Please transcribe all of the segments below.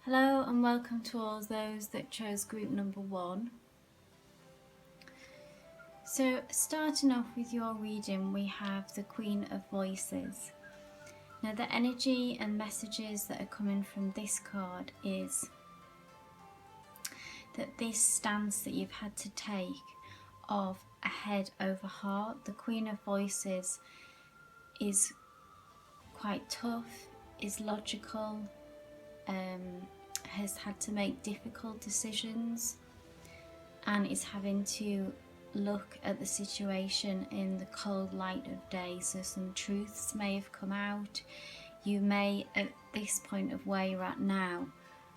Hello and welcome to all those that chose group number 1. So starting off with your reading, we have the Queen of Voices. Now the energy and messages that are coming from this card is that this stance that you've had to take of a head over heart. The Queen of Voices is quite tough, is logical, has had to make difficult decisions and is having to look at the situation in the cold light of day. So some truths may have come out. You may, at this point of where you're at now,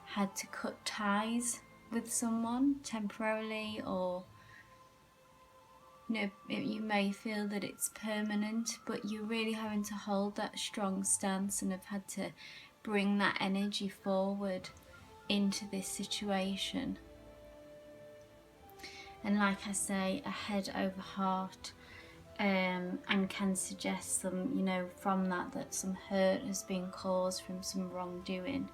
had to cut ties with someone temporarily, or you may feel that it's permanent, but you're really having to hold that strong stance and have had to bring that energy forward into this situation. And like I say, a head over heart, and can suggest some, from that some hurt has been caused from some wrongdoing.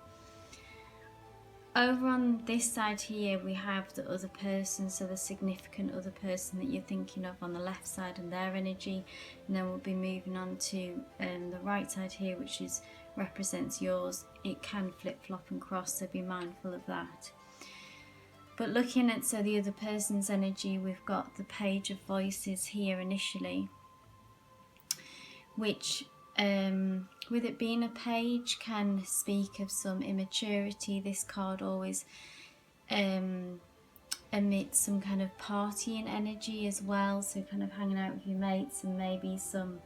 Over on this side here, we have the other person, so the significant other person that you're thinking of on the left side and their energy. And then we'll be moving on to the right side here, which represents yours. It can flip-flop and cross, so be mindful of that. But looking at the other person's energy, we've got the Page of Voices here initially, which with it being a page can speak of some immaturity. This card always emits some kind of partying energy as well, so kind of hanging out with your mates, and maybe some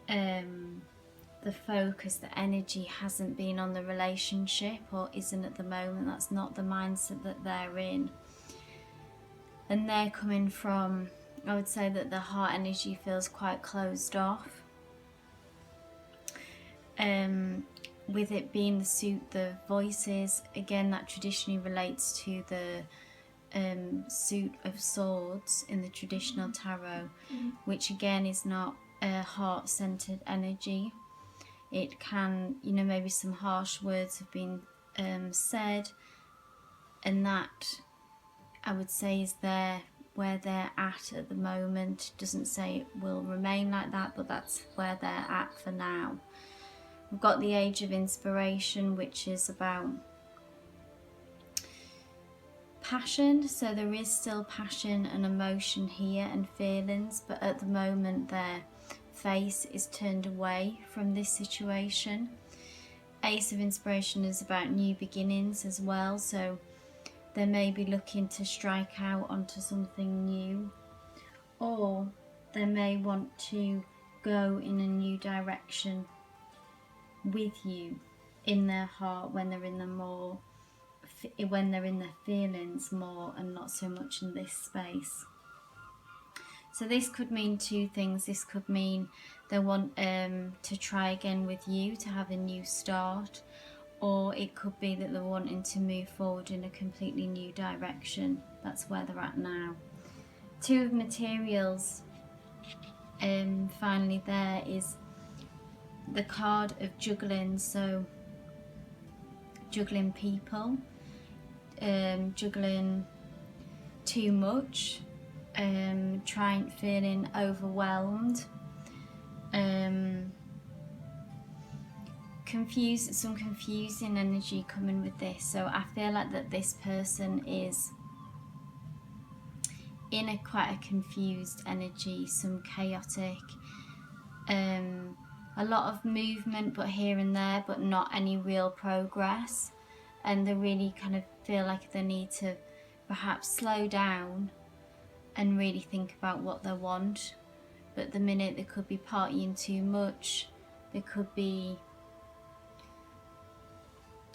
the focus, the energy hasn't been on the relationship, or isn't at the moment. That's not the mindset that they're in. And they're coming from, I would say that the heart energy feels quite closed off. With it being the suit, the voices, again, that traditionally relates to the suit of swords in the traditional tarot, which again is not a heart-centered energy. It can, maybe some harsh words have been said, and that, I would say, is where they're at the moment. Doesn't say it will remain like that, but that's where they're at for now. We've got the Age of Inspiration, which is about passion. So there is still passion and emotion here and feelings, but at the moment their face is turned away from this situation. Ace of Inspiration is about new beginnings as well, so they may be looking to strike out onto something new, or they may want to go in a new direction with you in their heart when they're in their feelings more, and not so much in this space. So this could mean two things. This could mean they want to try again with you, to have a new start, or it could be that they're wanting to move forward in a completely new direction. That's where they're at now. Two of Materials, finally there is the card of juggling. So juggling people, juggling too much, feeling overwhelmed, some confusing energy coming with this. So I feel like that this person is in quite a confused energy, some chaotic, a lot of movement but here and there, but not any real progress, and they really kind of feel like they need to perhaps slow down and really think about what they want. But the minute they could be partying too much, there could be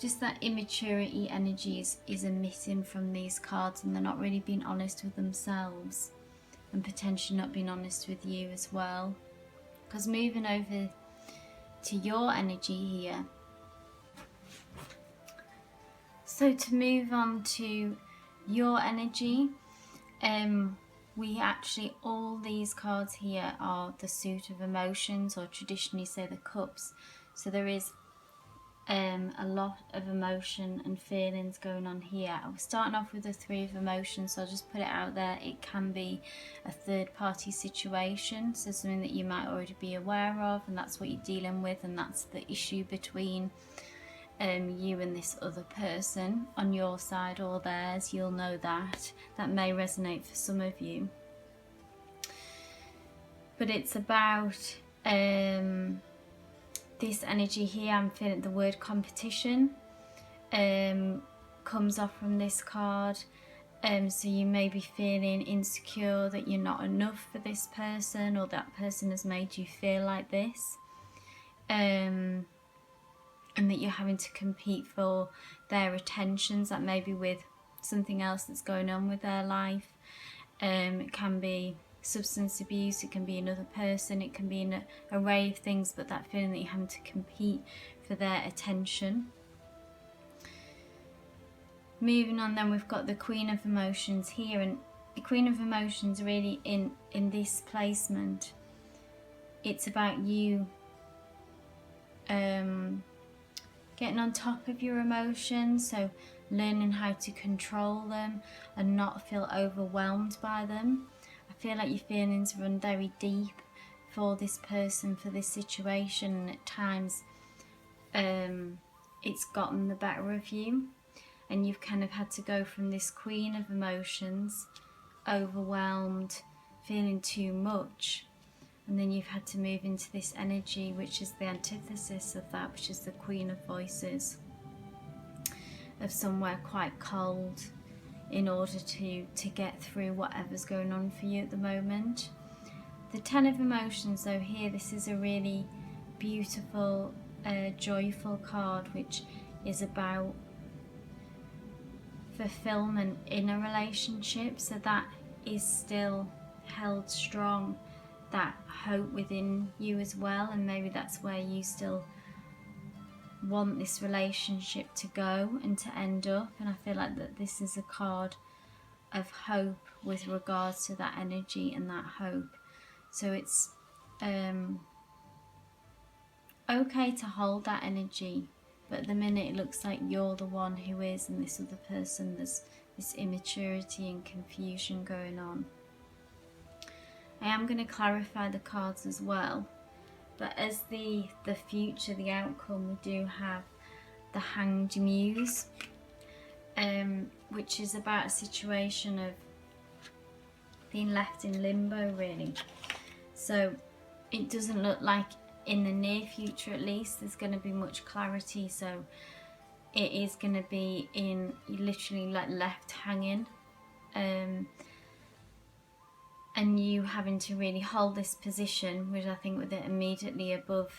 just that immaturity energy is emitting from these cards, and they're not really being honest with themselves, and potentially not being honest with you as well. Because moving over to your energy here, so to move on to your energy, we actually, all these cards here are the suit of emotions, or traditionally say the cups. So there is a lot of emotion and feelings going on here. I was starting off with the 3 of emotions, so I'll just put it out there. It can be a third party situation, so something that you might already be aware of, and that's what you're dealing with, and that's the issue between you and this other person on your side or theirs. You'll know that. That may resonate for some of you. But it's about this energy here. I'm feeling the word competition comes off from this card. So you may be feeling insecure that you're not enough for this person, or that person has made you feel like this, and that you're having to compete for their attentions. That may be with something else that's going on with their life. It can be substance abuse, it can be another person, it can be an array of things, but that feeling that you're having to compete for their attention. Moving on then, we've got the Queen of Emotions here, and the Queen of Emotions really in this placement, it's about you getting on top of your emotions, so learning how to control them and not feel overwhelmed by them. I feel like your feelings run very deep for this person, for this situation, and at times it's gotten the better of you, and you've kind of had to go from this Queen of Emotions, overwhelmed, feeling too much, and then you've had to move into this energy which is the antithesis of that, which is the Queen of Voices, of somewhere quite cold, in order to get through whatever's going on for you at the moment. The 10 of Emotions though here, this is a really beautiful, joyful card, which is about fulfillment in a relationship. So that is still held strong, that hope within you as well, and maybe that's where you still want this relationship to go and to end up. And I feel like that this is a card of hope with regards to that energy and that hope. So it's okay to hold that energy, but at the minute it looks like you're the one who is, and this other person, there's this immaturity and confusion going on. I am going to clarify the cards as well, but as the future, the outcome, we do have the Hanged Muse, which is about a situation of being left in limbo, really. So it doesn't look like in the near future, at least, there's going to be much clarity. So it is going to be in literally like left hanging, and you having to really hold this position, which I think with it immediately above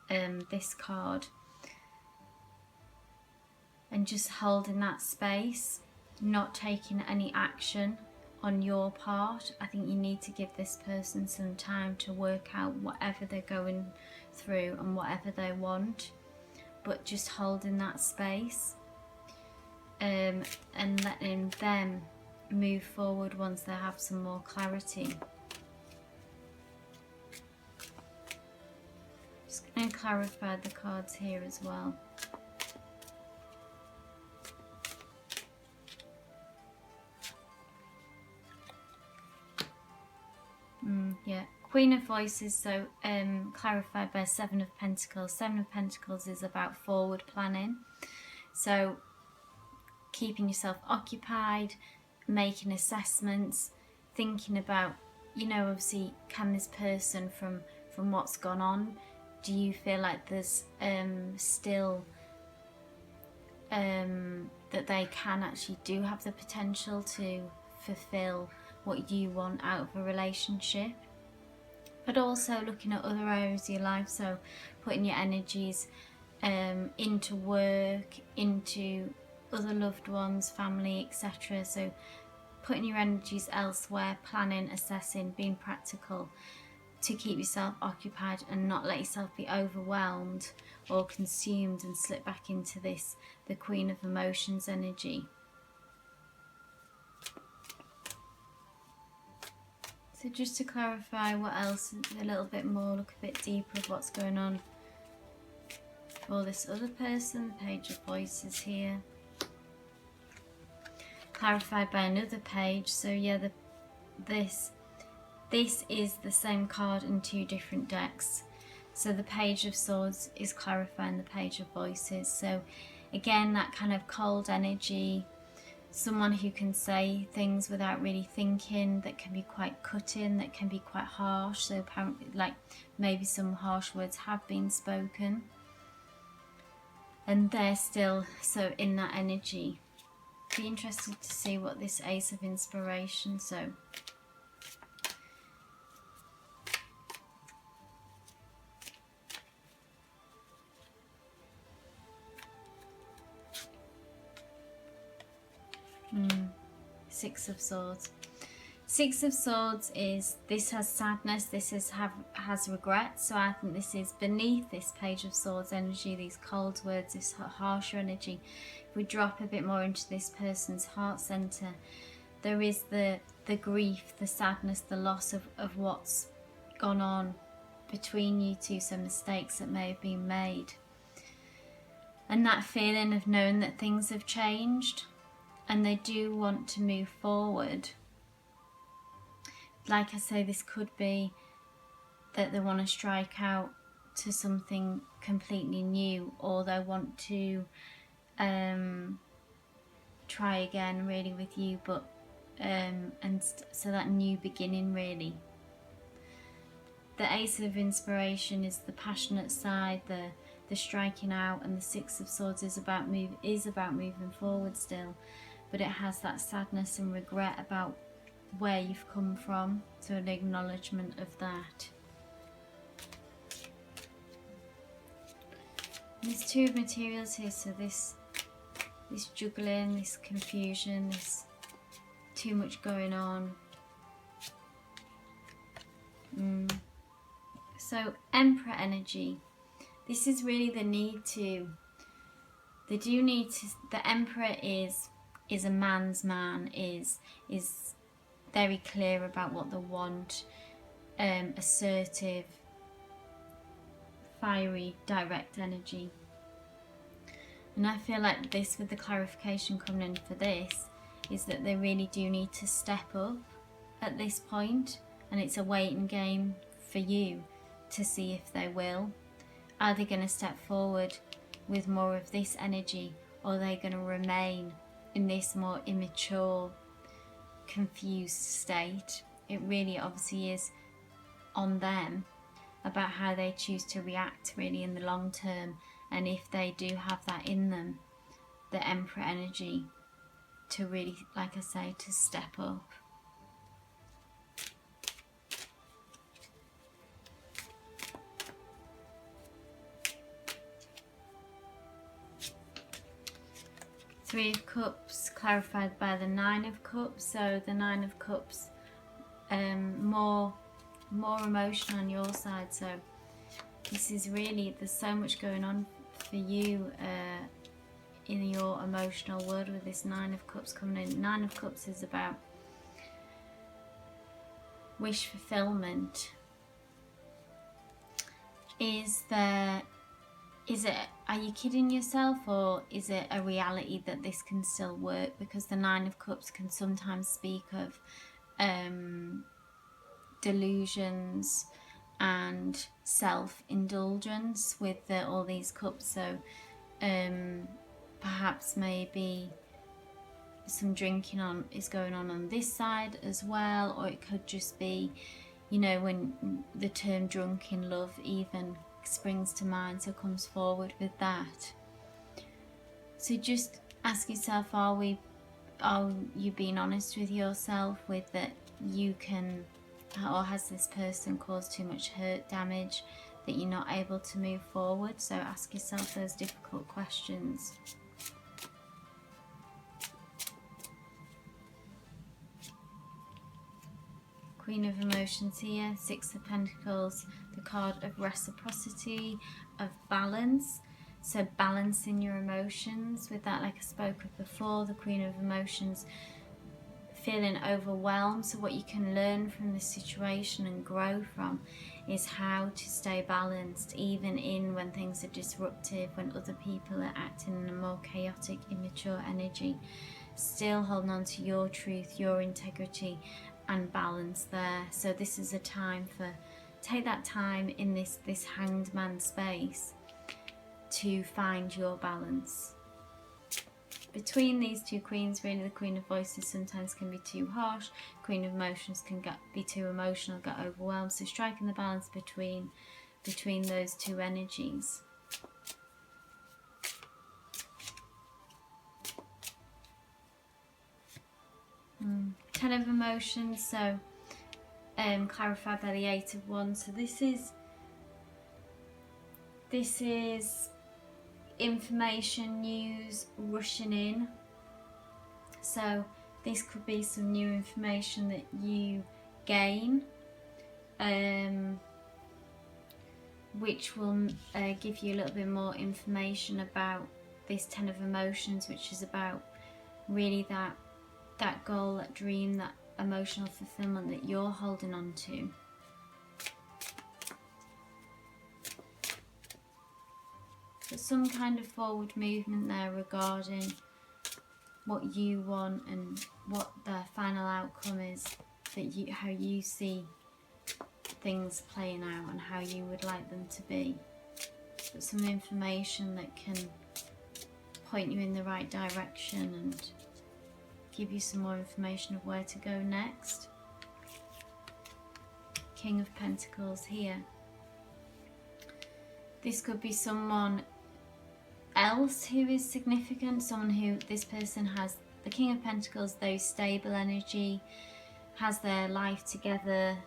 this card, and just holding that space, not taking any action on your part. I think you need to give this person some time to work out whatever they're going through and whatever they want, but just holding that space, and letting them move forward once they have some more clarity. Just going to clarify the cards here as well. Yeah, Queen of Voices, so clarified by 7 of Pentacles. 7 of Pentacles is about forward planning, so keeping yourself occupied, making assessments, thinking about, you know, obviously, can this person, from what's gone on, do you feel like there's still that they can actually do have the potential to fulfill what you want out of a relationship? But also looking at other areas of your life, so putting your energies into work, into other loved ones, family, etc. So putting your energies elsewhere, planning, assessing, being practical, to keep yourself occupied and not let yourself be overwhelmed or consumed and slip back into this, the Queen of Emotions energy. So just to clarify what else, a little bit more, look a bit deeper of what's going on For this other person, Page of Voices here. Clarified by another page. So yeah, this is the same card in two different decks. So the Page of Swords is clarifying the Page of Voices. So again, that kind of cold energy, someone who can say things without really thinking, that can be quite cutting, that can be quite harsh. So apparently, like, maybe some harsh words have been spoken, and they're still so in that energy. Be interested to see what this Ace of Inspiration, so Six of Swords. Six of Swords is, this has sadness, this has regret. So I think this is beneath this Page of Swords energy, these cold words, this harsher energy. If we drop a bit more into this person's heart center, there is the grief, the sadness, the loss of what's gone on between you two, some mistakes that may have been made. And that feeling of knowing that things have changed and they do want to move forward. Like I say, this could be that they want to strike out to something completely new, or they want to try again really with you, but so that new beginning really. The Ace of Inspiration is the passionate side, the striking out, and the Six of Swords is about moving forward still, but it has that sadness and regret about where you've come from, so an acknowledgement of that. There's two of materials here, so this juggling, this confusion, this too much going on. So Emperor energy. This is really the need to, the Emperor is a man's man, is very clear about what they want, assertive, fiery, direct energy. And I feel like this, with the clarification coming in for this, is that they really do need to step up at this point, and it's a waiting game for you to see if they will. Are they going to step forward with more of this energy, or are they going to remain in this more immature, confused state? It really obviously is on them about how they choose to react really in the long term, and if they do have that in them, the Emperor energy, to really, like I say, to step up. Three of Cups clarified by the Nine of Cups. So the Nine of Cups, more emotion on your side. So this is really, there's so much going on for you in your emotional world with this Nine of Cups coming in. Nine of Cups is about wish fulfillment. Are you kidding yourself, or is it a reality that this can still work? Because the Nine of Cups can sometimes speak of delusions and self-indulgence with all these cups. So perhaps maybe some drinking is going on this side as well, or it could just be, you know, when the term drunk in love even springs to mind, so comes forward with that. So just ask yourself, are you being honest with yourself with that you can, or has this person caused too much hurt, damage, that you're not able to move forward? So ask yourself those difficult questions. Queen of Emotions here, Six of Pentacles, the card of reciprocity, of balance. So balancing your emotions with that, like I spoke of before, the Queen of Emotions feeling overwhelmed. So what you can learn from this situation and grow from is how to stay balanced, even in when things are disruptive, when other people are acting in a more chaotic, immature energy. Still holding on to your truth, your integrity, and balance there. So this is a time for, take that time in this hanged man space to find your balance. Between these two queens, really, the Queen of Voices sometimes can be too harsh, Queen of Emotions can be too emotional, get overwhelmed. So striking the balance between those two energies. Ten of Emotions, so clarified by the Eight of Wands. So this is information, news rushing in. So this could be some new information that you gain, which will give you a little bit more information about this Ten of Emotions, which is about really that goal, that dream, that emotional fulfillment that you're holding on to. But some kind of forward movement there regarding what you want and what the final outcome is, that how you see things playing out and how you would like them to be. But some information that can point you in the right direction and give you some more information of where to go next. King of Pentacles here. This could be someone else who is significant, someone who, this person has the King of Pentacles, very stable energy, has their life together.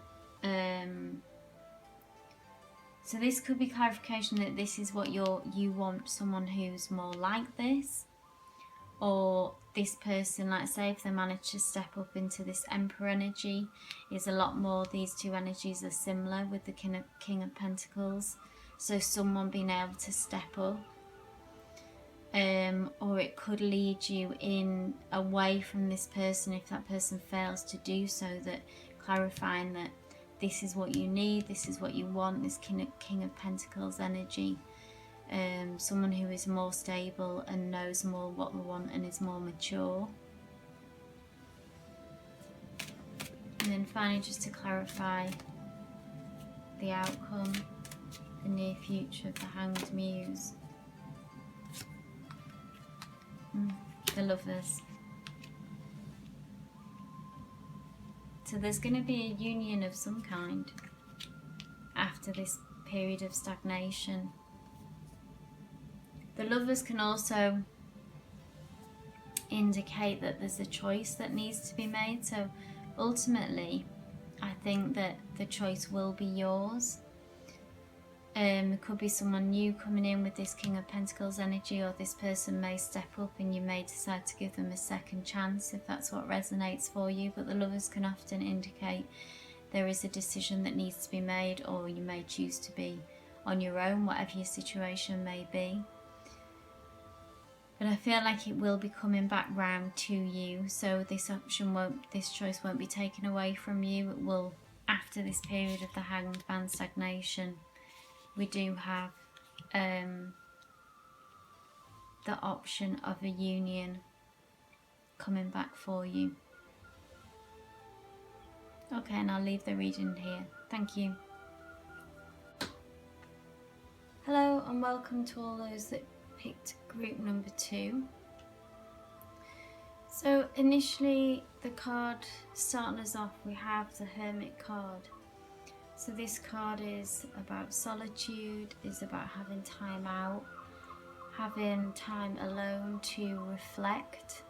So this could be clarification that this is what you want, someone who's more like this. Or this person, like say if they manage to step up into this Emperor energy, is a lot more, these two energies are similar with the King of Pentacles. So someone being able to step up. Or it could lead you in away from this person if that person fails to do so, that clarifying that this is what you need, this is what you want, this King of Pentacles energy. Someone who is more stable and knows more what they want and is more mature. And then finally, just to clarify the outcome, the near future of the Hanged Muse. The Lovers. So there's going to be a union of some kind after this period of stagnation. The Lovers can also indicate that there's a choice that needs to be made. So ultimately, I think that the choice will be yours. It could be someone new coming in with this King of Pentacles energy, or this person may step up and you may decide to give them a second chance if that's what resonates for you. But the Lovers can often indicate there is a decision that needs to be made, or you may choose to be on your own, whatever your situation may be. But I feel like it will be coming back round to you, so this choice won't be taken away from you. It will, after this period of the Hanged Man stagnation, we do have the option of a union coming back for you. Okay, and I'll leave the reading here. Thank you. Hello and welcome to all those that picked group number 2. So initially, the card starting us off, we have the Hermit card. So this card is about solitude, is about having time out, having time alone to reflect.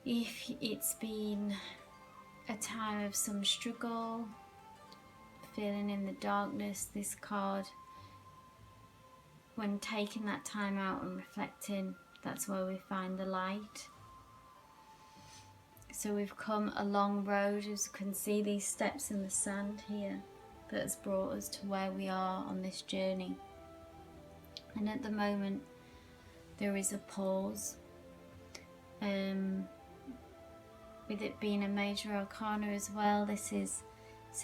If it's been a time of some struggle, feeling in the darkness, this card, when taking that time out and reflecting, that's where we find the light. So we've come a long road, as you can see these steps in the sand here, that has brought us to where we are on this journey. And at the moment there is a pause. with it being a major arcana as well, this is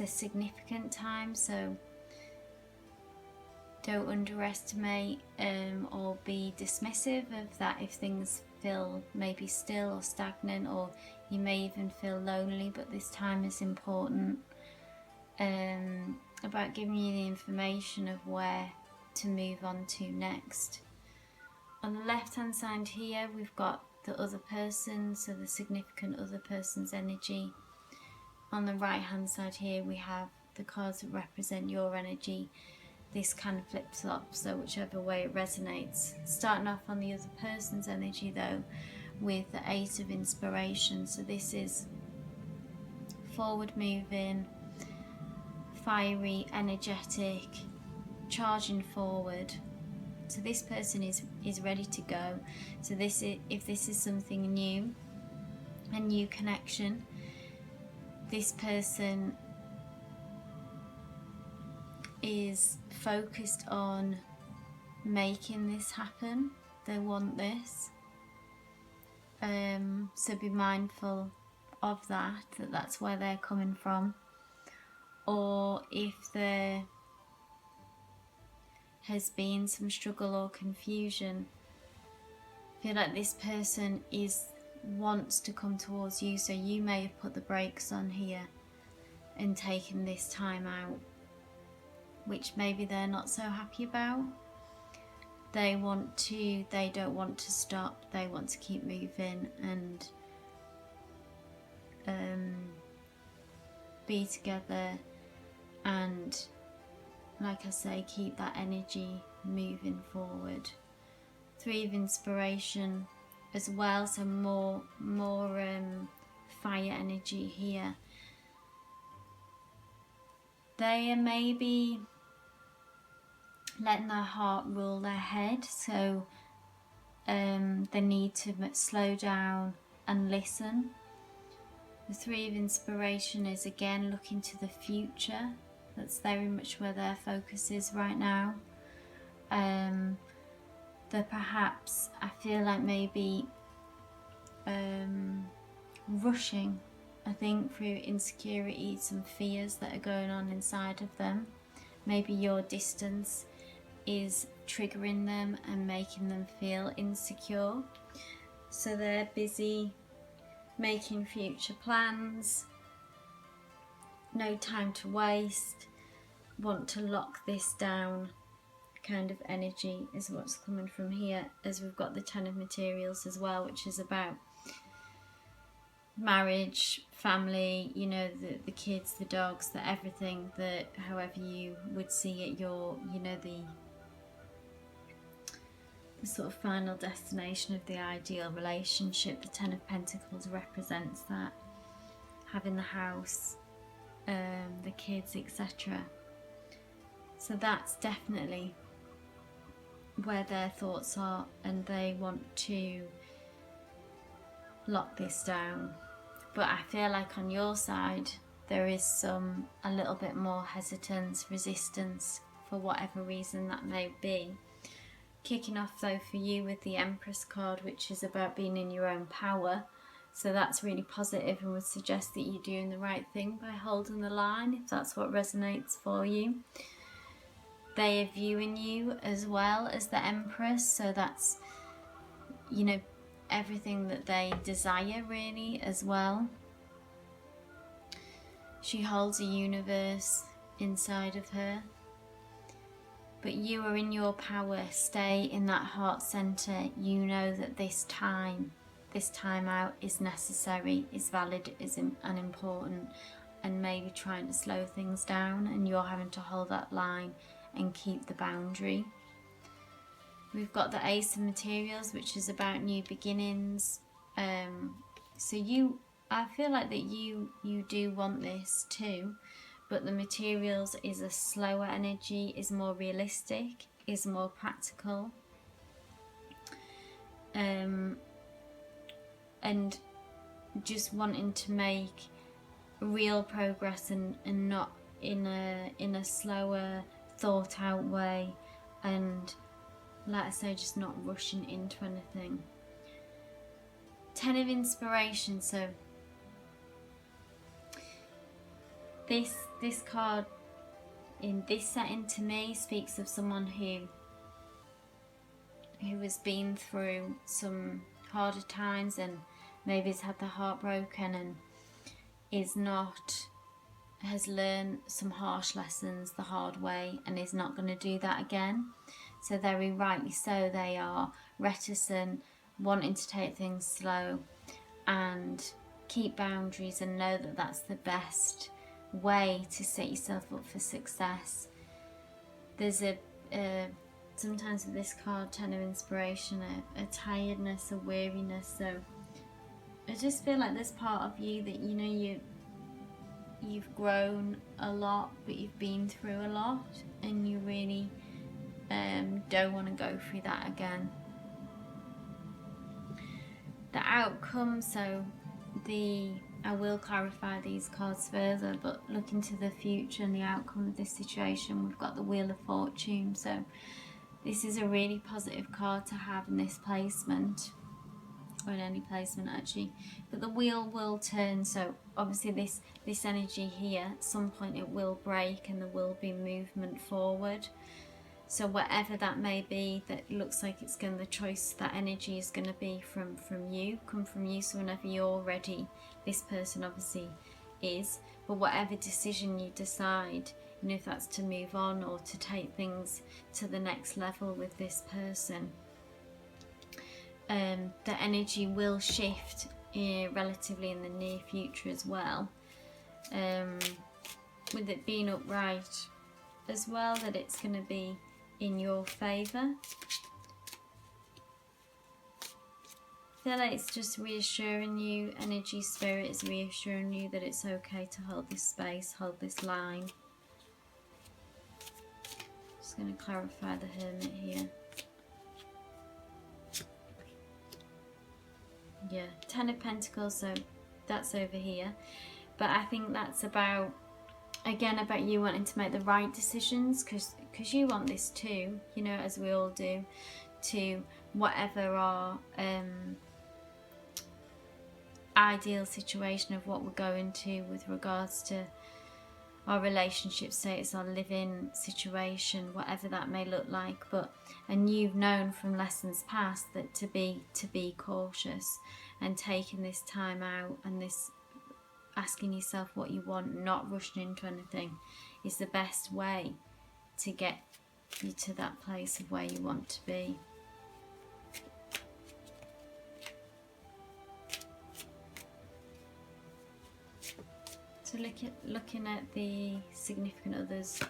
a significant time, so don't underestimate or be dismissive of that if things feel maybe still or stagnant, or you may even feel lonely. But this time is important about giving you the information of where to move on to next. On the left hand side here we've got the other person, so the significant other person's energy. On the right hand side here we have the cards that represent your energy. This kind of flips up, so whichever way it resonates. Starting off on the other person's energy though with the Ace of Inspiration. So this is forward moving, fiery, energetic, charging forward. So this person is ready to go. So this is, if this is something new, a new connection, this person is focused on making this happen. They want this. So be mindful of that's where they're coming from. Or if there has been some struggle or confusion, I feel like this person wants to come towards you, so you may have put the brakes on here and taken this time out, which maybe they're not so happy about. They don't want to stop, they want to keep moving and be together, and like I say, keep that energy moving forward. Three of Inspiration as well, so more fire energy here. They are maybe letting their heart rule their head, so they need to slow down and listen. The Three of Inspiration is again looking to the future. That's very much where their focus is right now. They're perhaps, I feel like maybe rushing, I think, through insecurities, some fears that are going on inside of them. Maybe your distance is triggering them and making them feel insecure. So they're busy making future plans, no time to waste, want to lock this down kind of energy is what's coming from here, as we've got the Ten of Materials as well, which is about marriage, family, you know, the kids, the dogs, the everything, that however you would see it, your, you know, the sort of final destination of the ideal relationship. The Ten of Pentacles represents that, having the house, the kids, etc. So that's definitely where their thoughts are, and they want to lock this down. But I feel like on your side there is a little bit more hesitance, resistance, for whatever reason that may be. Kicking off though for you with the Empress card, which is about being in your own power. So that's really positive and would suggest that you're doing the right thing by holding the line, if that's what resonates for you. They are viewing you as well as the Empress, so that's, you know, everything that they desire really as well. She holds a universe inside of her. But you are in your power. Stay in that heart center. You know that this time out is necessary, is valid, and important, and maybe trying to slow things down, and you're having to hold that line and keep the boundary. We've got the Ace of Materials, which is about new beginnings. So I feel like that you do want this too, but the Materials is a slower energy, is more realistic, is more practical, and just wanting to make real progress and not in a slower, thought out way, and like I say, just not rushing into anything. Ten of Inspiration, so this card in this setting to me speaks of someone who has been through some harder times and maybe has had their heart broken and has learned some harsh lessons the hard way and is not going to do that again. So very rightly so, they are reticent, wanting to take things slow and keep boundaries and know that that's the best way to set yourself up for success. There's sometimes with this card, Ten of Inspiration, a tiredness, a weariness. So I just feel like there's part of you that, you know, you've grown a lot, but you've been through a lot, and you really don't want to go through that again. The outcome, so I will clarify these cards further, but looking to the future and the outcome of this situation, we've got the Wheel of Fortune. So this is a really positive card to have in this placement, or in any placement actually. But the wheel will turn, so obviously this energy here, at some point it will break and there will be movement forward. So whatever that may be, that looks like it's going, the choice, that energy is going to be come from you. So whenever you're ready, this person obviously is. But whatever decision you decide, you know, if that's to move on or to take things to the next level with this person, the energy will shift relatively in the near future as well. With it being upright as well, that it's going to be in your favour. I feel like it's just reassuring you, energy, spirit is reassuring you that it's okay to hold this space, hold this line. Just going to clarify the Hermit here. Yeah, Ten of Pentacles, so that's over here. But I think that's about, again, about you wanting to make the right decisions, because you want this too, you know, as we all do, to whatever our ideal situation of what we're going to with regards to our relationship status, our living situation, whatever that may look like. But and you've known from lessons past that to be cautious and taking this time out and this asking yourself what you want, not rushing into anything, is the best way to get you to that place of where you want to be. So looking at the significant others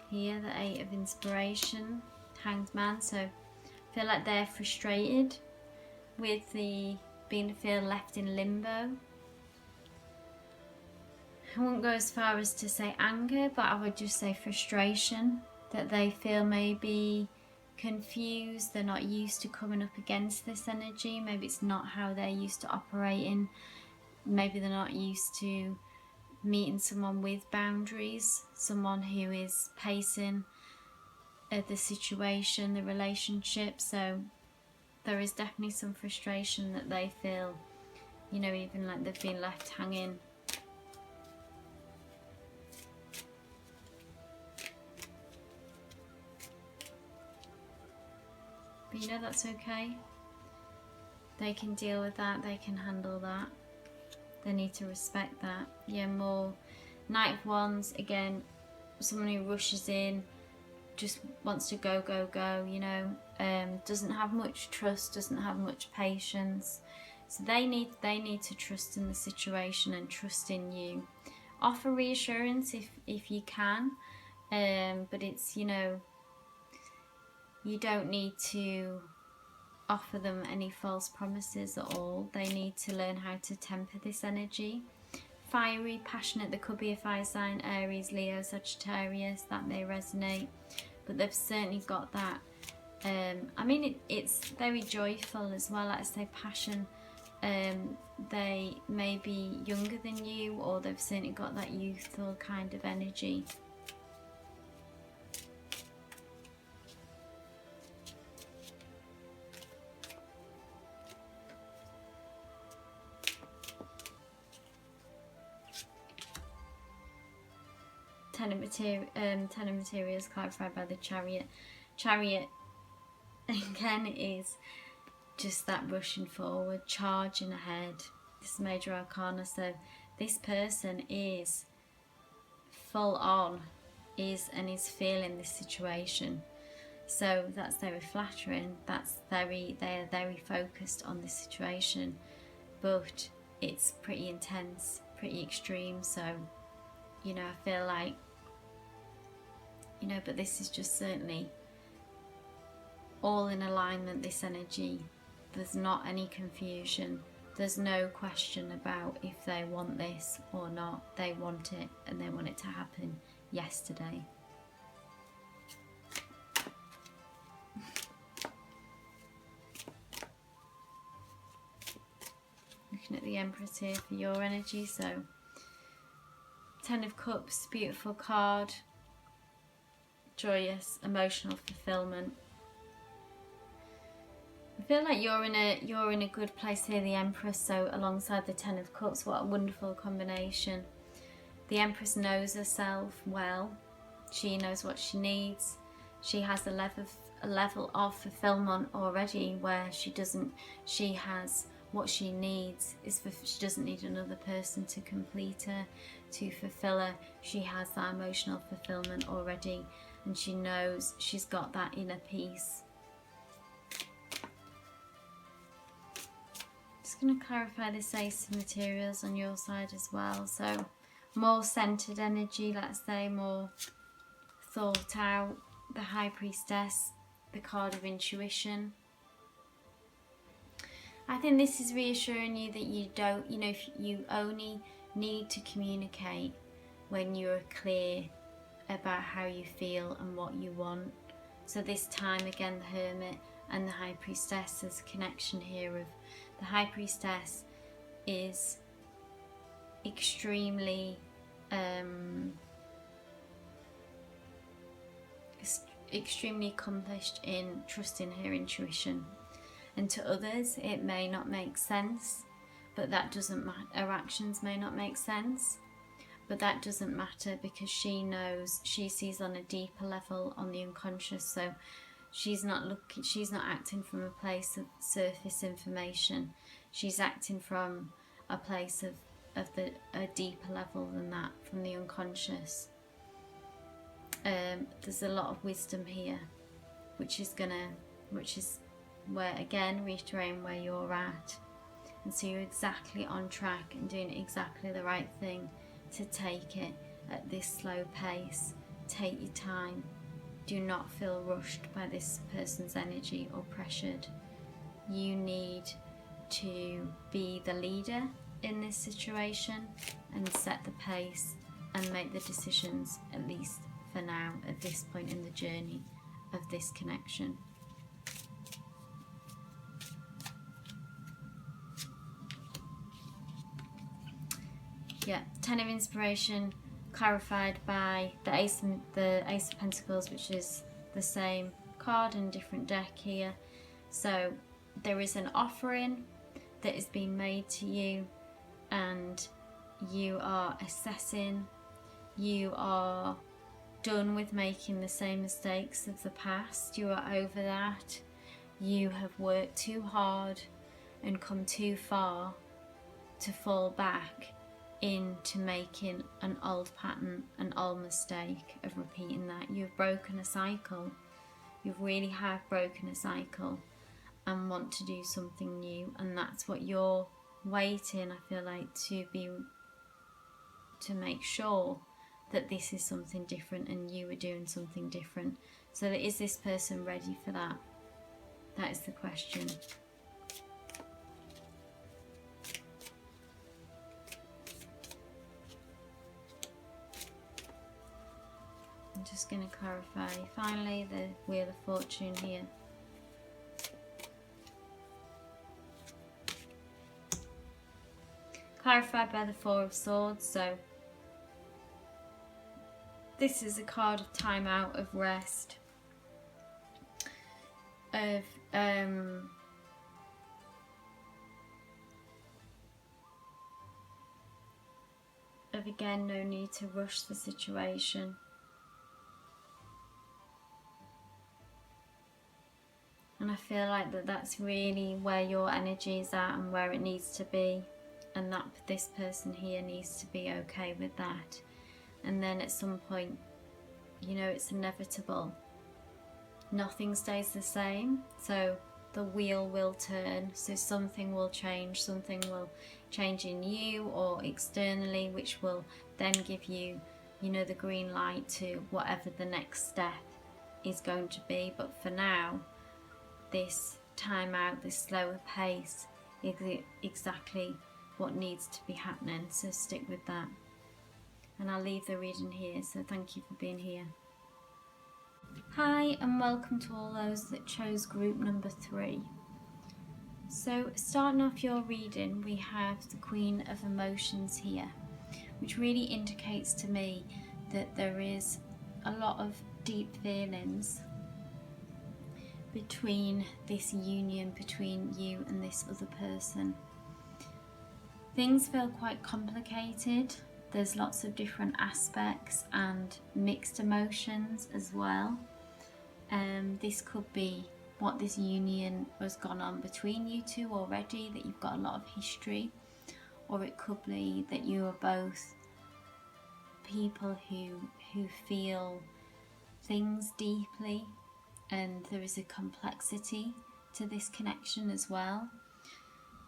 here, the Eight of Inspiration, Hanged Man. So I feel like they're frustrated with the feel left in limbo. I won't go as far as to say anger, but I would just say frustration, that they feel maybe confused, they're not used to coming up against this energy, maybe it's not how they're used to operating, maybe they're not used to meeting someone with boundaries, someone who is pacing the situation, the relationship. So there is definitely some frustration that they feel, you know, even like they've been left hanging. But you know, that's okay. They can deal with that, they can handle that. They need to respect that. Yeah, more Knight of Wands, again, someone who rushes in, just wants to go, go, go, you know, doesn't have much trust, doesn't have much patience. So they need to trust in the situation and trust in you. Offer reassurance if you can, but it's, you know, you don't need to offer them any false promises at all. They need to learn how to temper this energy. Fiery, passionate, there could be a fire sign, Aries, Leo, Sagittarius, that may resonate, but they've certainly got that. I mean, it's very joyful as well, like I say, passion. They may be younger than you, or they've certainly got that youthful kind of energy. Ten of Materials clarified by the Chariot. Chariot, again, is just that rushing forward, charging ahead. This major arcana. So this person is full on, is feeling this situation. So that's very flattering. They are very focused on this situation, but it's pretty intense, pretty extreme. So, you know, I feel like, you know, but this is just certainly all in alignment, this energy. There's not any confusion. There's no question about if they want this or not. They want it, and they want it to happen yesterday. Looking at the Empress here for your energy. So, Ten of Cups, beautiful card. Joyous, emotional fulfillment. I feel like you're in a good place here, the Empress. So alongside the Ten of Cups, what a wonderful combination. The Empress knows herself well. She knows what she needs. She has a level of fulfillment already where she has what she needs. She doesn't need another person to complete her, to fulfill her. She has that emotional fulfillment already, and she knows she's got that inner peace. Just going to clarify this Ace of Materials on your side as well. So more centered energy, let's say, more thought out. The High Priestess, the card of intuition. I think this is reassuring you that you don't, you know, if you only need to communicate when you're clear about how you feel and what you want. So this time, again, the Hermit and the High Priestess, there's a connection here of the High Priestess is extremely accomplished in trusting her intuition, and to others it may not make sense, but that doesn't matter. Her actions may not make sense, but that doesn't matter, because she knows, she sees on a deeper level, on the unconscious. So she's not acting from a place of surface information. She's acting from a place of a deeper level than that, from the unconscious. There's a lot of wisdom here, which is where, again, reiterating where you're at. And so you're exactly on track and doing exactly the right thing to take it at this slow pace. Take your time. Do not feel rushed by this person's energy or pressured. You need to be the leader in this situation and set the pace and make the decisions, at least for now, at this point in the journey of this connection. Yeah, Ten of Inspiration clarified by the Ace of Pentacles, which is the same card in a different deck here. So there is an offering that is being made to you, and you are assessing. You are done with making the same mistakes of the past. You are over that. You have worked too hard and come too far to fall back into making an old pattern, an old mistake of repeating that. You've broken a cycle. You really have broken a cycle and want to do something new, and that's what you're waiting, I feel like, to make sure that this is something different and you are doing something different. So is this person ready for that? That is the question. I'm just going to clarify finally the Wheel of Fortune here. Clarified by the Four of Swords. So this is a card of time out, of rest, of of, again, no need to rush the situation. And I feel like that's really where your energy is at and where it needs to be. And that this person here needs to be okay with that. And then at some point, you know, it's inevitable. Nothing stays the same. So the wheel will turn. So something will change. Something will change in you or externally, which will then give you, you know, the green light to whatever the next step is going to be. But for now, this time out, this slower pace is exactly what needs to be happening. So stick with that. And I'll leave the reading here. So thank you for being here. Hi, and welcome to all those that chose group number 3. So starting off your reading, we have the Queen of Emotions here, which really indicates to me that there is a lot of deep feelings between this union between you and this other person. Things feel quite complicated. There's lots of different aspects and mixed emotions as well. This could be what this union has gone on between you two already, that you've got a lot of history, or it could be that you are both people who feel things deeply, and there is a complexity to this connection as well.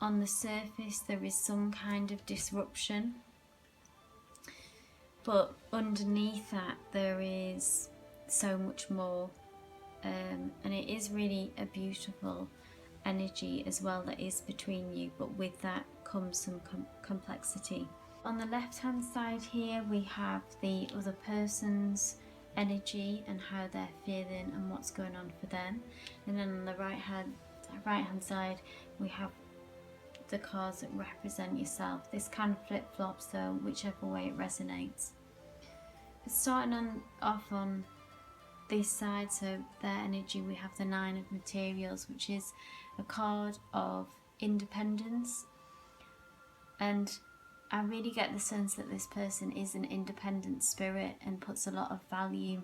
On the surface, there is some kind of disruption, but underneath that there is so much more, and it is really a beautiful energy as well that is between you, but with that comes some complexity. On the left hand side here, we have the other person's energy and how they're feeling and what's going on for them, and then on the right hand side we have the cards that represent yourself. This can flip-flop, so whichever way it resonates. But starting off on this side, so their energy, we have the 9 of Materials, which is a card of independence, and I really get the sense that this person is an independent spirit and puts a lot of value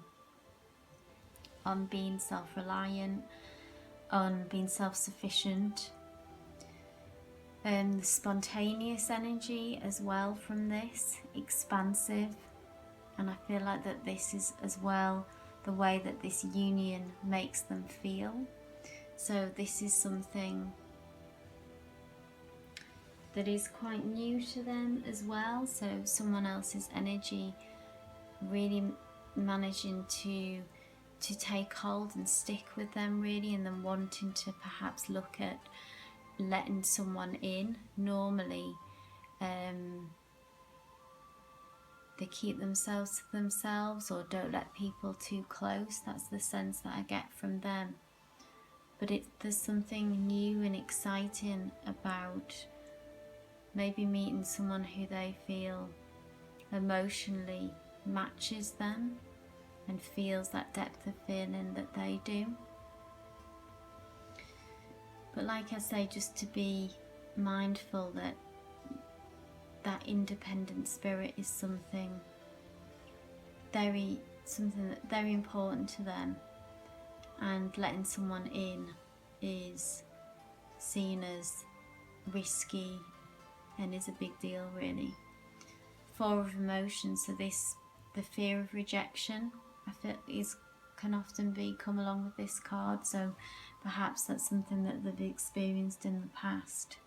on being self-reliant, on being self-sufficient. The spontaneous energy as well from this, expansive, and I feel like that this is as well the way that this union makes them feel. So this is something that is quite new to them as well, so someone else's energy really managing to take hold and stick with them really, and then wanting to perhaps look at letting someone in. Normally they keep themselves to themselves or don't let people too close. That's the sense that I get from them. But there's something new and exciting about maybe meeting someone who they feel emotionally matches them and feels that depth of feeling that they do. But like I say, just to be mindful that that independent spirit is something that's very important to them, and letting someone in is seen as risky and is a big deal really. 4 of Emotions, so the fear of rejection, I feel can often come along with this card, so perhaps that's something that they've experienced in the past,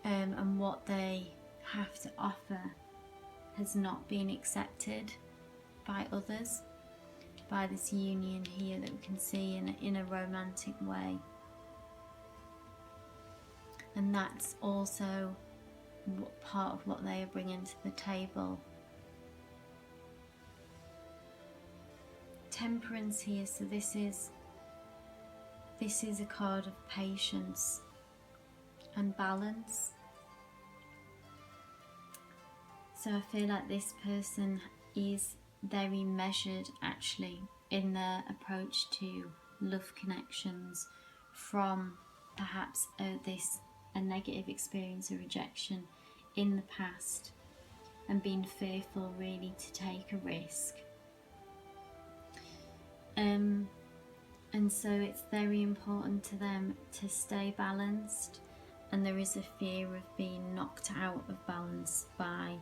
and what they have to offer has not been accepted by others, by this union here that we can see in a romantic way. And that's also part of what they are bringing to the table. Temperance here, so this is a card of patience and balance. So I feel like this person is very measured actually in their approach to love connections, from perhaps a negative experience of rejection in the past and being fearful really to take a risk. And so it's very important to them to stay balanced, and there is a fear of being knocked out of balance by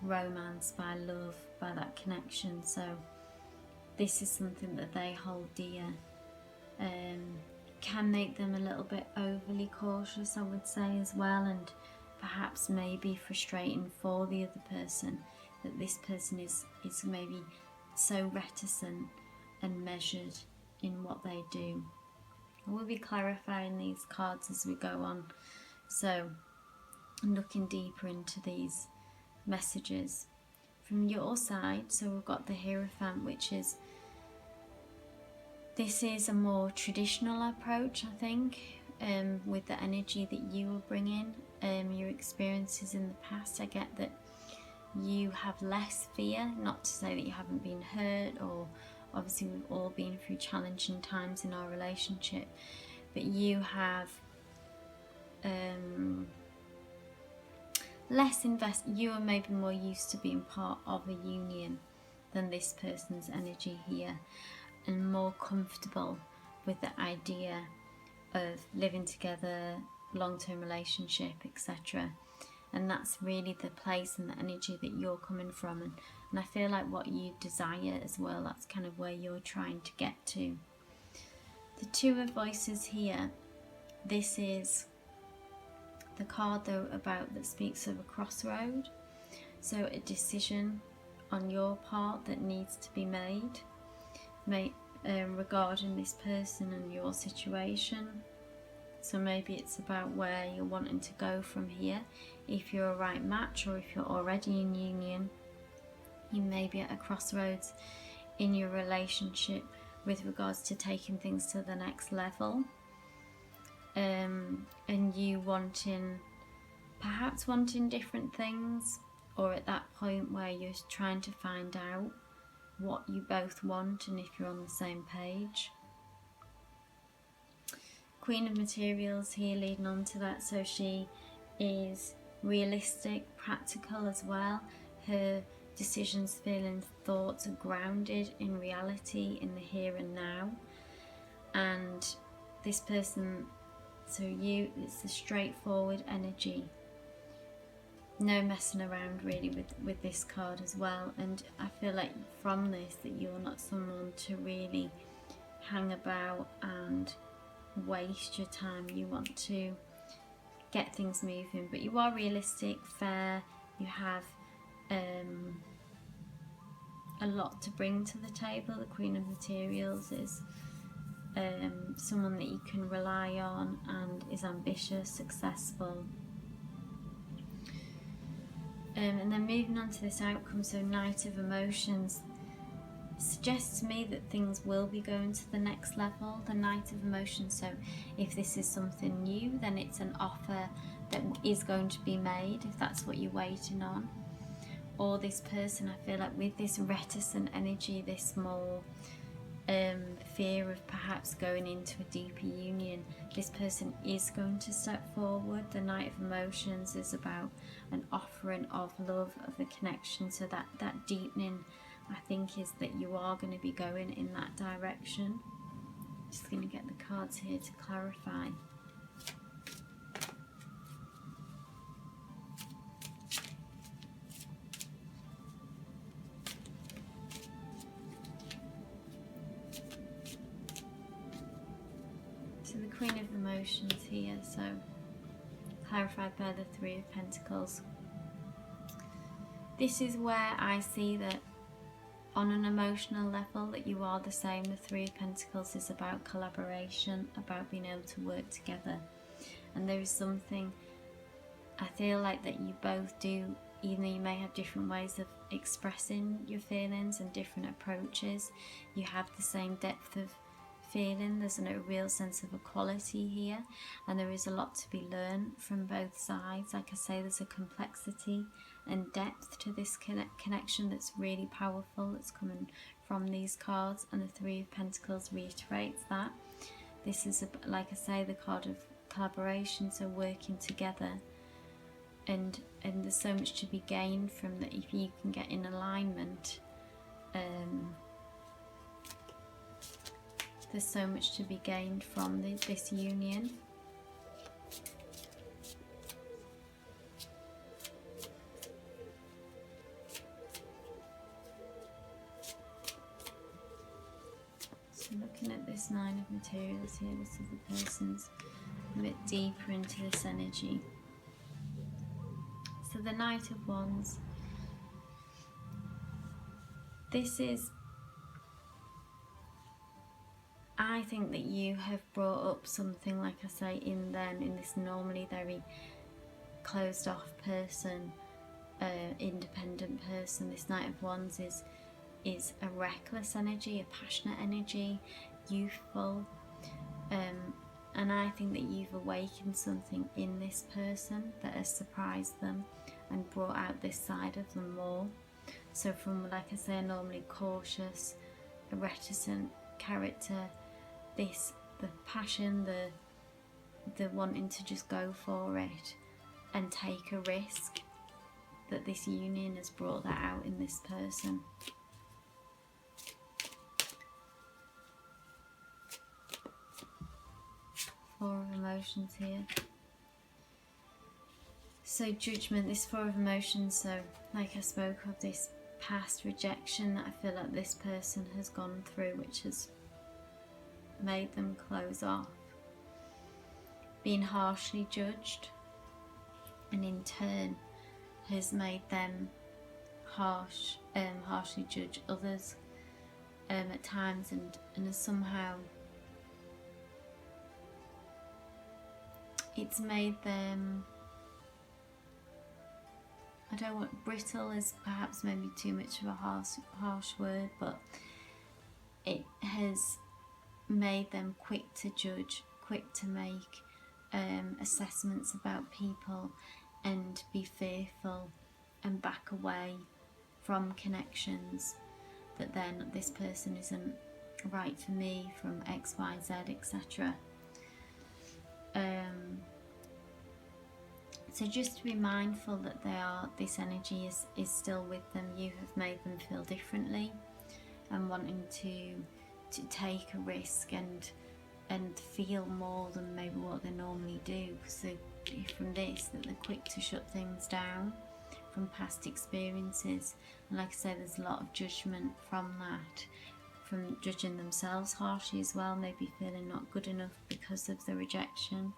romance, by love, by that connection. So this is something that they hold dear. Can make them a little bit overly cautious, I would say, as well, and perhaps maybe frustrating for the other person that this person is maybe so reticent and measured in what they do. We'll be clarifying these cards as we go on, so looking deeper into these messages from your side. So we've got the Hierophant, which is, this is a more traditional approach, I think, with the energy that you will bring in, your experiences in the past. I get that you have less fear, not to say that you haven't been hurt, or obviously we've all been through challenging times in our relationship, but you have you are maybe more used to being part of a union than this person's energy here, and more comfortable with the idea of living together, long-term relationship, etc. And that's really the place and the energy that you're coming from, and I feel like what you desire as well, that's kind of where you're trying to get to. The Two of Voices here, this is the card though that speaks of a crossroad, so a decision on your part that needs to be made regarding this person and your situation. So maybe it's about where you're wanting to go from here, if you're a right match, or if you're already in union. You may be at a crossroads in your relationship with regards to taking things to the next level, and you perhaps wanting different things, or at that point where you're trying to find out what you both want and if you're on the same page. Queen of Materials here leading on to that, so she is realistic, practical as well. Her decisions, feelings, thoughts are grounded in reality, in the here and now. And this person, so it's a straightforward energy. No messing around really with this card as well. And I feel like from this that you're not someone to really hang about and waste your time. You want to get things moving, but you are realistic, fair. You have a lot to bring to the table. The Queen of Materials is someone that you can rely on and is ambitious, successful. And then moving on to this outcome, so Knight of Emotions suggests to me that things will be going to the next level. The Knight of Emotions, so if this is something new, then it's an offer that is going to be made, if that's what you're waiting on. Or this person, I feel like with this reticent energy, this more fear of perhaps going into a deeper union, this person is going to step forward. The Knight of Emotions is about an offering of love, of a connection, so that deepening, I think, is that you are going to be going in that direction. Just going to get the cards here to clarify. So the Queen of Emotions here, so clarified by the Three of Pentacles. This is where I see that on an emotional level that you are the same. The Three of Pentacles is about collaboration, about being able to work together. And there is something, I feel like, that you both do, even though you may have different ways of expressing your feelings and different approaches, you have the same depth of feeling. There's a real sense of equality here, and there is a lot to be learned from both sides. Like I say, there's a complexity and depth to this connection that's really powerful, that's coming from these cards, and the Three of Pentacles reiterates that. This is, like I say, the card of collaboration, so working together. and there's so much to be gained from that if you can get in alignment. There's so much to be gained from this union. So looking at this Nine of Materials here, this is the person's a bit deeper into this energy. So the Knight of Wands, this is, I think that you have brought up something, like I say, in them, in this normally very closed off person, independent person. This Knight of Wands is a reckless energy, a passionate energy, youthful, and I think that you've awakened something in this person that has surprised them and brought out this side of them more. So from, like I say, a normally cautious, a reticent character, the passion, the wanting to just go for it and take a risk, that this union has brought that out in this person. Four of Emotions here. So Judgment, this Four of Emotions, so like I spoke of, this past rejection that I feel like this person has gone through, which has made them close off, being harshly judged, and in turn has made them harshly judge others at times, and has somehow, it's made them, I don't want, brittle is perhaps maybe too much of a harsh word, but it has made them quick to judge, quick to make assessments about people, and be fearful and back away from connections, that then this person isn't right for me from X, Y, Z, etc. So just to be mindful that this energy is still with them. You have made them feel differently and wanting to take a risk and feel more than maybe what they normally do, because from this, that they're quick to shut things down from past experiences. And like I say, there's a lot of judgment from that, from judging themselves harshly as well, maybe feeling not good enough because of the rejection.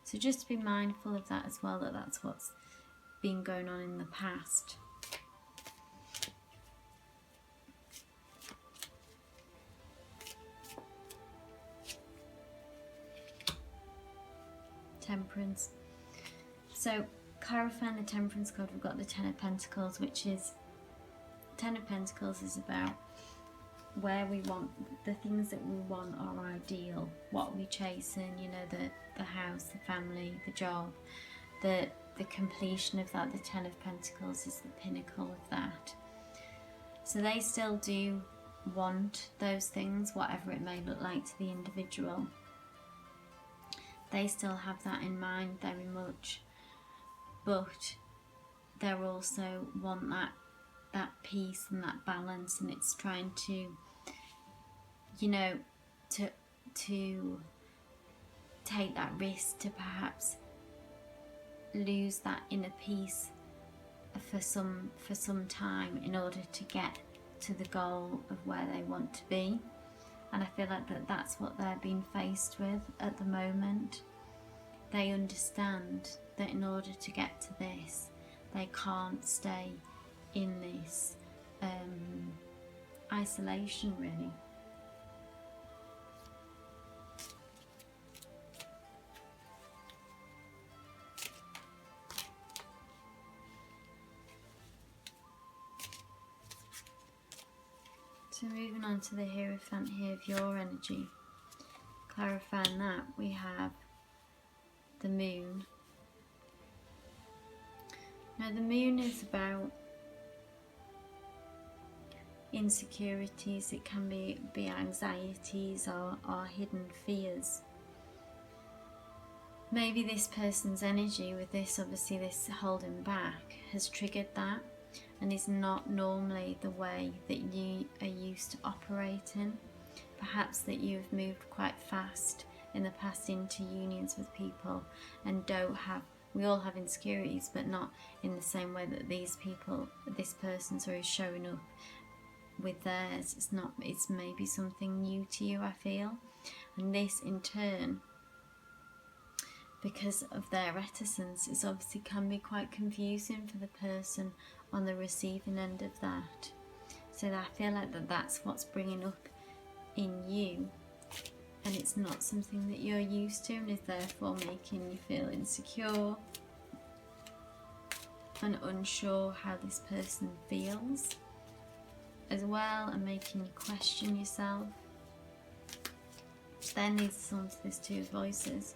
So just to be mindful of that as well, that that's what's been going on in the past. Temperance. So clarifying the Temperance card, we've got the Ten of Pentacles, which is, Ten of Pentacles is about where we want, the things that we want are ideal, what we're chasing, you know, the house, the family, the job, the completion of that. The Ten of Pentacles is the pinnacle of that. So they still do want those things, whatever it may look like to the individual. They still have that in mind very much, but they also want that peace and that balance, and it's trying to, you know, to take that risk to perhaps lose that inner peace for some time in order to get to the goal of where they want to be. And I feel like that's what they're being faced with at the moment. They understand that in order to get to this, they can't stay in this isolation, really. So moving on to the Hierophant here of your energy. Clarifying that, we have the Moon. Now the Moon is about insecurities. It can be anxieties or hidden fears. maybe this person's energy with this, obviously this holding back, has triggered that and is not normally the way that you are used to operating. Perhaps that you've moved quite fast in the past into unions with people and don't have, we all have insecurities, but not in the same way that these people, this person, is showing up with theirs. It's maybe something new to you, I feel. And this in turn, because of their reticence, it obviously can be quite confusing for the person on the receiving end of that. So I feel like that's what's bringing up in you, and it's not something that you're used to, and is therefore making you feel insecure and unsure how this person feels as well, and making you question yourself. Which then leads us on to this Two of Voices,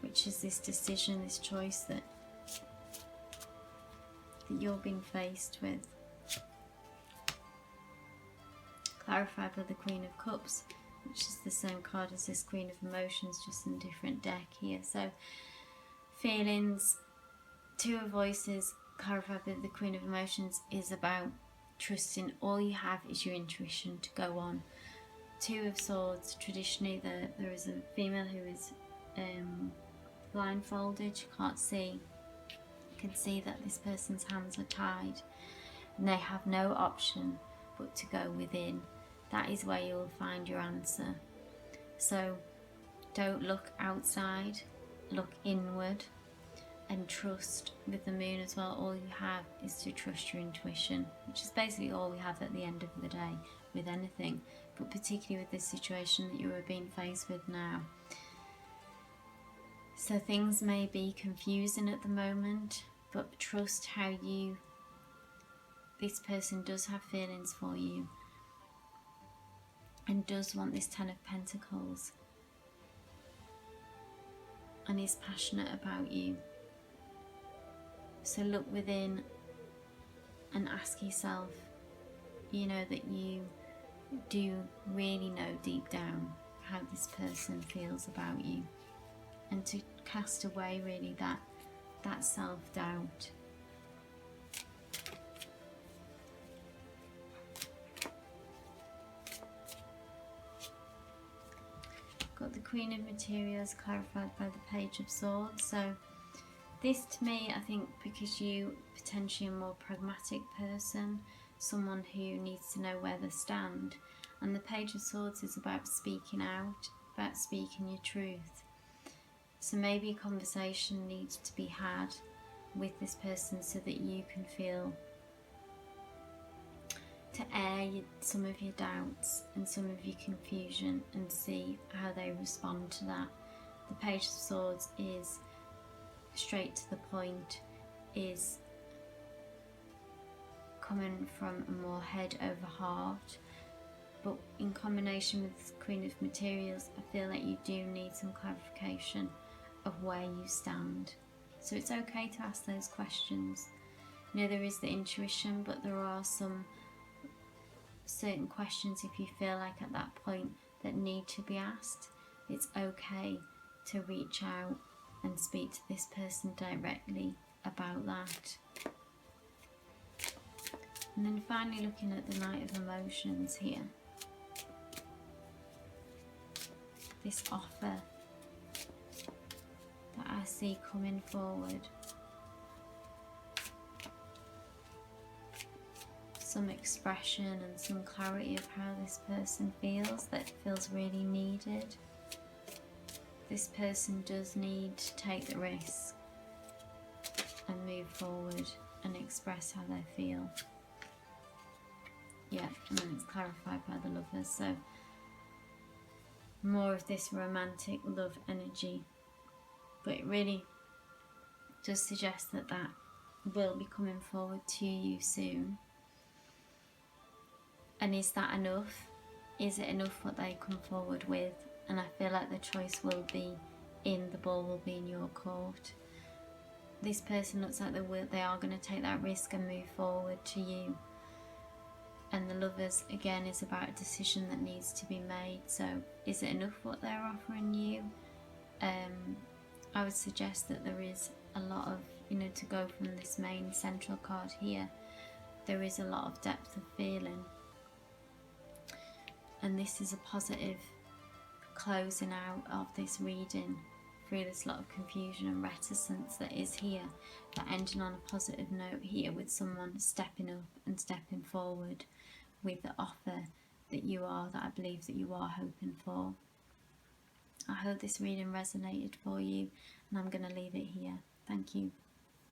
which is this decision, this choice that you're being faced with. Clarified by the Queen of Cups, which is the same card as this Queen of Emotions, just in a different deck here. So feelings, Two of Voices, clarified by the Queen of Emotions, is about trusting all you have is your intuition to go on. Two of Swords, traditionally there is a female who is blindfolded, she can't see. You can see that this person's hands are tied and they have no option but to go within. That is where you will find your answer. So don't look outside, look inward, and trust. With the Moon as well, all you have is to trust your intuition, which is basically all we have at the end of the day with anything, but particularly with this situation that you are being faced with now. So things may be confusing at the moment, but trust how this person does have feelings for you and does want this Ten of Pentacles and is passionate about you. So look within and ask yourself, that you do really know deep down how this person feels about you, and to cast away really that self-doubt. Got the Queen of Materials clarified by the Page of Swords. So this, to me, I think, because you potentially a more pragmatic person, someone who needs to know where they stand, and the Page of Swords is about speaking out, about speaking your truth. So maybe a conversation needs to be had with this person so that you can feel, to air some of your doubts and some of your confusion and see how they respond to that. The Page of Swords is straight to the point, is coming from a more head over heart, but in combination with the Queen of Materials, I feel like you do need some clarification of where you stand. So it's okay to ask those questions. There is the intuition, but there are some certain questions, if you feel like at that point, that need to be asked. It's okay to reach out and speak to this person directly about that. And then finally looking at the Knight of Emotions here. This offer that I see coming forward. Some expression and some clarity of how this person feels, that feels really needed. This person does need to take the risk and move forward and express how they feel. Yeah, and then it's clarified by the Lovers. So more of this romantic love energy, but it really does suggest that will be coming forward to you soon. And is that enough? Is it enough what they come forward with? And I feel like the choice will be the ball will be in your court. This person looks like they are going to take that risk and move forward to you. And the Lovers, again, is about a decision that needs to be made. So is it enough what they're offering you? I would suggest that there is a lot of, you know, to go from this main central card here, there is a lot of depth of feeling. And this is a positive closing out of this reading through this lot of confusion and reticence that is here, but ending on a positive note here with someone stepping up and stepping forward with the offer that I believe that you are hoping for. I hope this reading resonated for you, and I'm going to leave it here. Thank you.